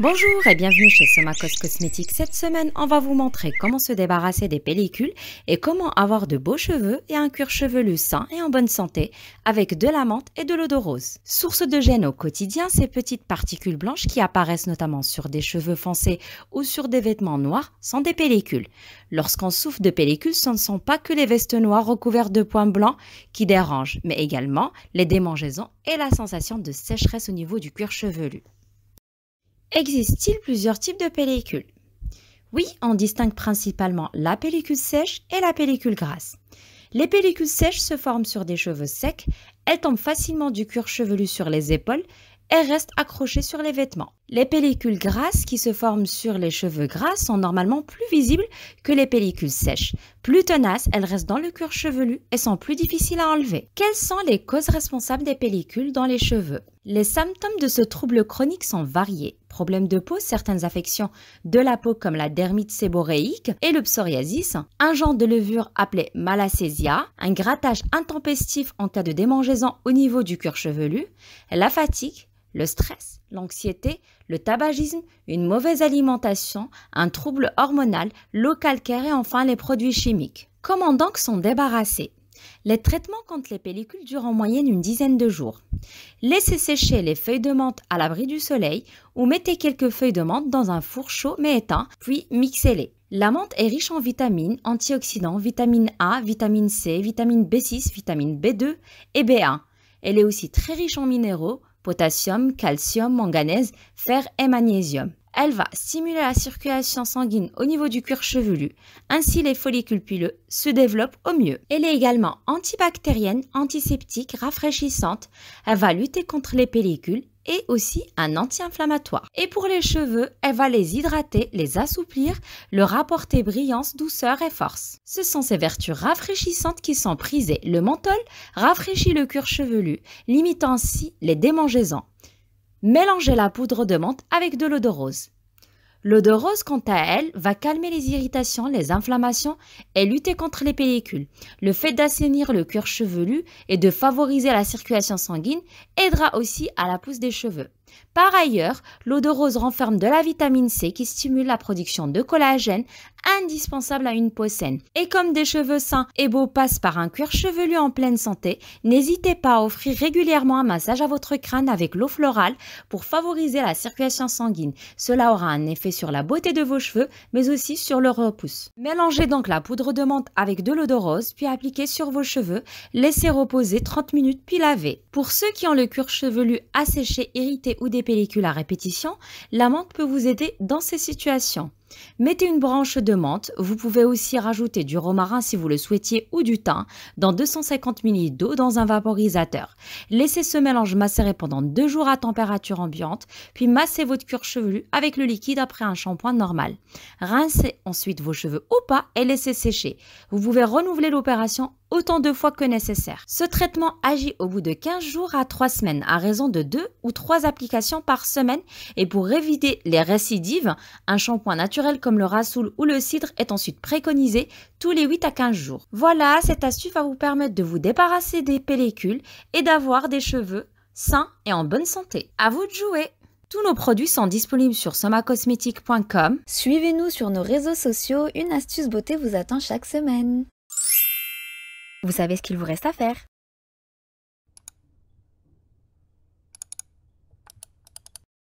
Bonjour et bienvenue chez Somacos Cosmétiques. Cette semaine, on va vous montrer comment se débarrasser des pellicules et comment avoir de beaux cheveux et un cuir chevelu sain et en bonne santé avec de la menthe et de l'eau de rose. Source de gêne au quotidien, ces petites particules blanches qui apparaissent notamment sur des cheveux foncés ou sur des vêtements noirs sont des pellicules. Lorsqu'on souffre de pellicules, ce ne sont pas que les vestes noires recouvertes de points blancs qui dérangent, mais également les démangeaisons et la sensation de sécheresse au niveau du cuir chevelu. Existe-t-il plusieurs types de pellicules? Oui, on distingue principalement la pellicule sèche et la pellicule grasse. Les pellicules sèches se forment sur des cheveux secs, elles tombent facilement du cuir chevelu sur les épaules et restent accrochées sur les vêtements. Les pellicules grasses qui se forment sur les cheveux gras sont normalement plus visibles que les pellicules sèches. Plus tenaces, elles restent dans le cuir chevelu et sont plus difficiles à enlever. Quelles sont les causes responsables des pellicules dans les cheveux? Les symptômes de ce trouble chronique sont variés. Problèmes de peau, certaines affections de la peau comme la dermite séborréique et le psoriasis, un genre de levure appelé malacésia, un grattage intempestif en cas de démangeaison au niveau du cuir chevelu, la fatigue, le stress, l'anxiété, le tabagisme, une mauvaise alimentation, un trouble hormonal, l'eau calcaire et enfin les produits chimiques. Comment donc s'en débarrasser? Les traitements contre les pellicules durent en moyenne une dizaine de jours. Laissez sécher les feuilles de menthe à l'abri du soleil ou mettez quelques feuilles de menthe dans un four chaud mais éteint, puis mixez-les. La menthe est riche en vitamines, antioxydants, vitamine A, vitamine C, vitamine B6, vitamine B2 et B1. Elle est aussi très riche en minéraux, potassium, calcium, manganèse, fer et magnésium. Elle va stimuler la circulation sanguine au niveau du cuir chevelu, ainsi les follicules pileux se développent au mieux. Elle est également antibactérienne, antiseptique, rafraîchissante. Elle va lutter contre les pellicules et aussi un anti-inflammatoire. Et pour les cheveux, elle va les hydrater, les assouplir, leur apporter brillance, douceur et force. Ce sont ces vertus rafraîchissantes qui sont prisées. Le menthol rafraîchit le cuir chevelu, limitant ainsi les démangeaisons. Mélangez la poudre de menthe avec de l'eau de rose. L'eau de rose, quant à elle, va calmer les irritations, les inflammations et lutter contre les pellicules. Le fait d'assainir le cuir chevelu et de favoriser la circulation sanguine aidera aussi à la pousse des cheveux. Par ailleurs, l'eau de rose renferme de la vitamine C qui stimule la production de collagène, indispensable à une peau saine. Et comme des cheveux sains et beaux passent par un cuir chevelu en pleine santé, n'hésitez pas à offrir régulièrement un massage à votre crâne avec l'eau florale pour favoriser la circulation sanguine. Cela aura un effet sur la beauté de vos cheveux, mais aussi sur leur repousse. Mélangez donc la poudre de menthe avec de l'eau de rose, puis appliquez sur vos cheveux, laissez reposer 30 minutes puis lavez. Pour ceux qui ont le cuir chevelu asséché, irrité ou des pellicules à répétition, la menthe peut vous aider dans ces situations. Mettez une branche de menthe, vous pouvez aussi rajouter du romarin si vous le souhaitiez ou du thym dans 250 ml d'eau dans un vaporisateur. Laissez ce mélange macérer pendant 2 jours à température ambiante, puis massez votre cuir chevelu avec le liquide après un shampoing normal. Rincez ensuite vos cheveux au pas et laissez sécher. Vous pouvez renouveler l'opération autant de fois que nécessaire. Ce traitement agit au bout de 15 jours à 3 semaines à raison de 2 ou 3 applications par semaine et pour éviter les récidives, un shampoing naturel comme le rassoul ou le cidre est ensuite préconisé tous les 8 à 15 jours. Voilà, cette astuce va vous permettre de vous débarrasser des pellicules et d'avoir des cheveux sains et en bonne santé. À vous de jouer! Tous nos produits sont disponibles sur somacosmetic.com. Suivez-nous sur nos réseaux sociaux, une astuce beauté vous attend chaque semaine. Vous savez ce qu'il vous reste à faire.